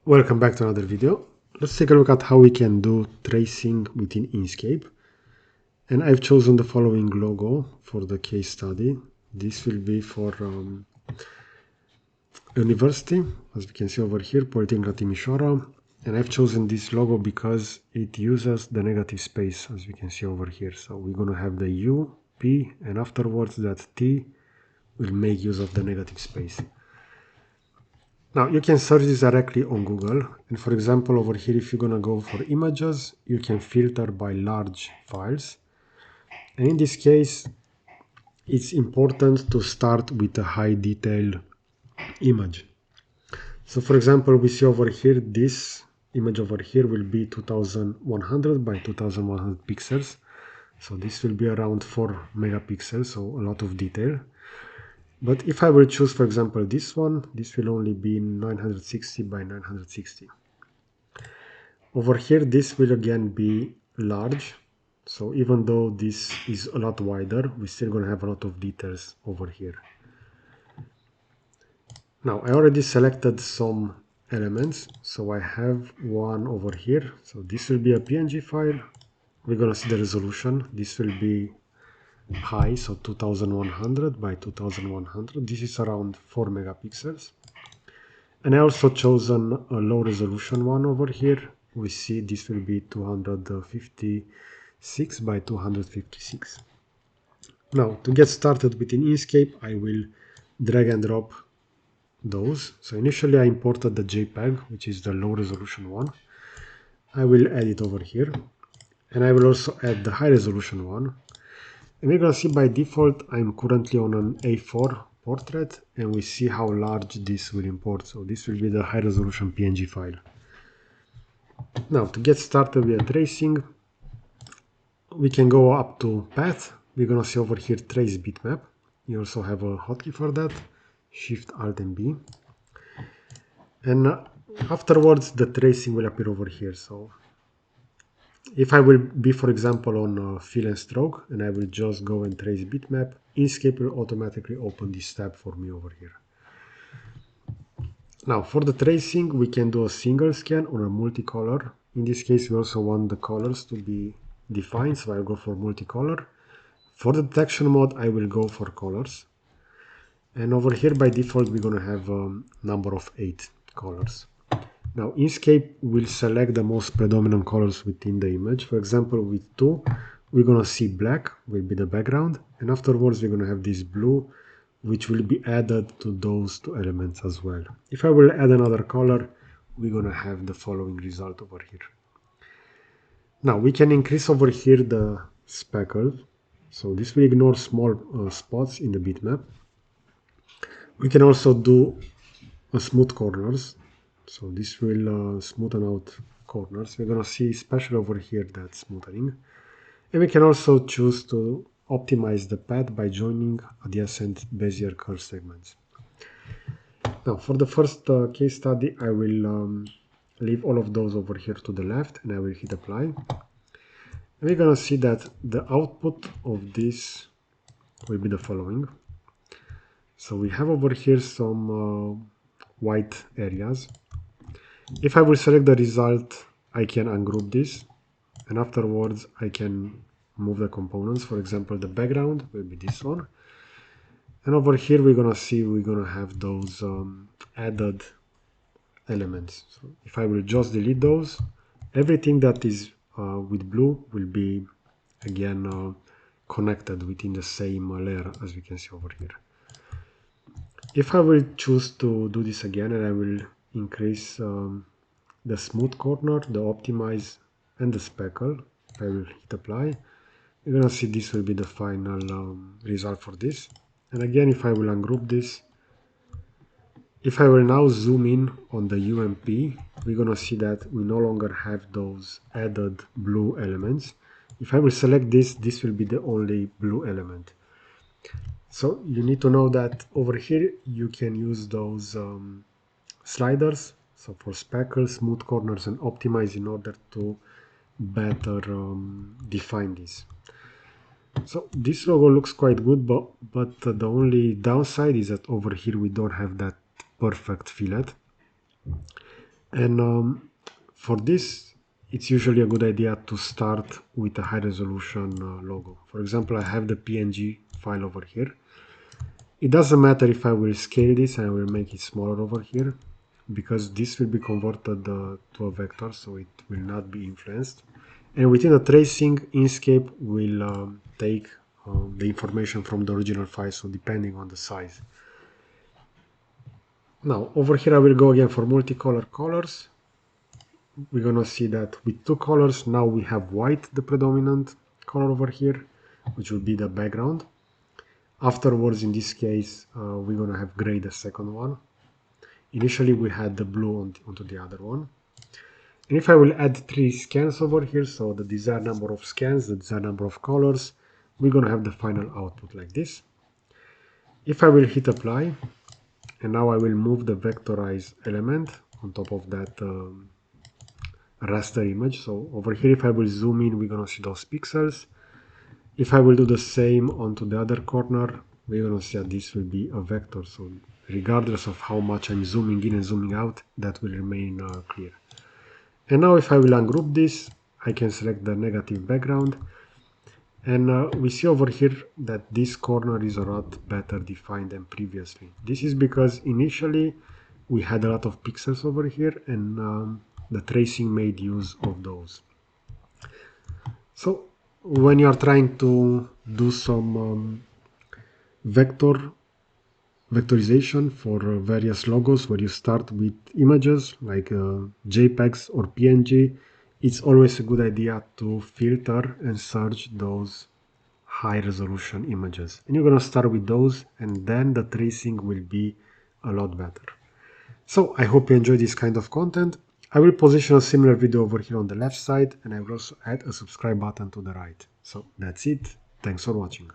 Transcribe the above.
Welcome back to another video. Let's take a look at how we can do tracing within Inkscape. And I've chosen the following logo for the case study. This will be for university, as we can see over here, Polytechnic Timișoara. And I've chosen this logo because it uses the negative space, as we can see over here. So we're going to have the U, P, and afterwards that T will make use of the negative space. Now you can search this directly on Google, and for example over here if you're gonna go for images, you can filter by large files, and in this case it's important to start with a high detail image. So for example we see over here this image over here will be 2100 by 2100 pixels, so this will be around 4 megapixels, so a lot of detail. But if I will choose, for example, this one, this will only be 960 by 960. Over here, this will again be large. So even though this is a lot wider, we're still going to have a lot of details over here. Now, I already selected some elements. So I have one over here. So this will be a PNG file. We're going to see the resolution. This will be high, so 2100 by 2100. This is around 4 megapixels. And I also chosen a low resolution one over here. We see this will be 256 by 256. Now to get started within Inkscape, I will drag and drop those. So initially I imported the JPEG, which is the low resolution one. I will add it over here, and I will also add the high resolution one. And we're gonna see by default I'm currently on an A4 portrait, and we see how large this will import. So this will be the high resolution PNG file. Now to get started with tracing, we can go up to path. We're gonna see over here trace bitmap. You also have a hotkey for that, Shift Alt and B. And afterwards the tracing will appear over here. So if I will be, for example, on fill and stroke, and I will just go and trace bitmap, Inkscape will automatically open this tab for me over here. Now for the tracing, we can do a single scan or a multicolor. In this case, we also want the colors to be defined, so I'll go for multicolor. For the detection mode, I will go for colors. And over here, by default, we're going to have a number of 8 colors. Now Inkscape will select the most predominant colors within the image. For example, with 2, we're going to see black will be the background, and afterwards we're going to have this blue, which will be added to those 2 elements as well. If I will add another color, we're going to have the following result over here. Now we can increase over here the speckle, so this will ignore small spots in the bitmap. We can also do smooth corners. So this will smoothen out corners. We're gonna see especially over here that smoothing. And we can also choose to optimize the path by joining adjacent Bezier curve segments. Now for the first case study, I will leave all of those over here to the left, and I will hit apply. And we're gonna see that the output of this will be the following. So we have over here some white areas. If I will select the result, I can ungroup this, and afterwards I can move the components. For example, the background will be this one, and over here we're gonna see we're gonna have those added elements. So if I will just delete those, everything that is with blue will be again connected within the same layer, as we can see over here. If I will choose to do this again, and I will increase the smooth corner, the optimize, and the speckle, I will hit apply. You're gonna see this will be the final result for this. And again, if I will ungroup this, if I will now zoom in on the UMP, we're gonna see that we no longer have those added blue elements. If I will select this, this will be the only blue element. So you need to know that over here you can use those sliders, so for speckle, smooth corners, and optimize in order to better define this. So this logo looks quite good, but the only downside is that over here we don't have that perfect fillet. And for this, it's usually a good idea to start with a high resolution logo. For example, I have the PNG file over here. It doesn't matter if I will scale this and I will make it smaller over here, because this will be converted to a vector, so it will not be influenced. And within the tracing, Inkscape will take the information from the original file, so depending on the size. Now, over here I will go again for multicolor colors. We're gonna see that with two colors, now we have white, the predominant color over here, which will be the background. Afterwards, in this case, we're gonna have gray, the second one. Initially, we had the blue onto the other one. And if I will add 3 scans over here, so the desired number of scans, the desired number of colors, we're gonna have the final output like this. If I will hit apply, and now I will move the vectorized element on top of that raster image. So over here, if I will zoom in, we're gonna see those pixels. If I will do the same onto the other corner, we're gonna see that this will be a vector. So regardless of how much I'm zooming in and zooming out, that will remain clear. And now if I will ungroup this, I can select the negative background. And we see over here that this corner is a lot better defined than previously. This is because initially we had a lot of pixels over here, and the tracing made use of those. So when you are trying to do some vectorization for various logos, where you start with images like JPEGs or PNG, it's always a good idea to filter and search those high resolution images. And you're going to start with those, and then the tracing will be a lot better. So I hope you enjoy this kind of content. I will position a similar video over here on the left side, and I will also add a subscribe button to the right. So that's it. Thanks for watching.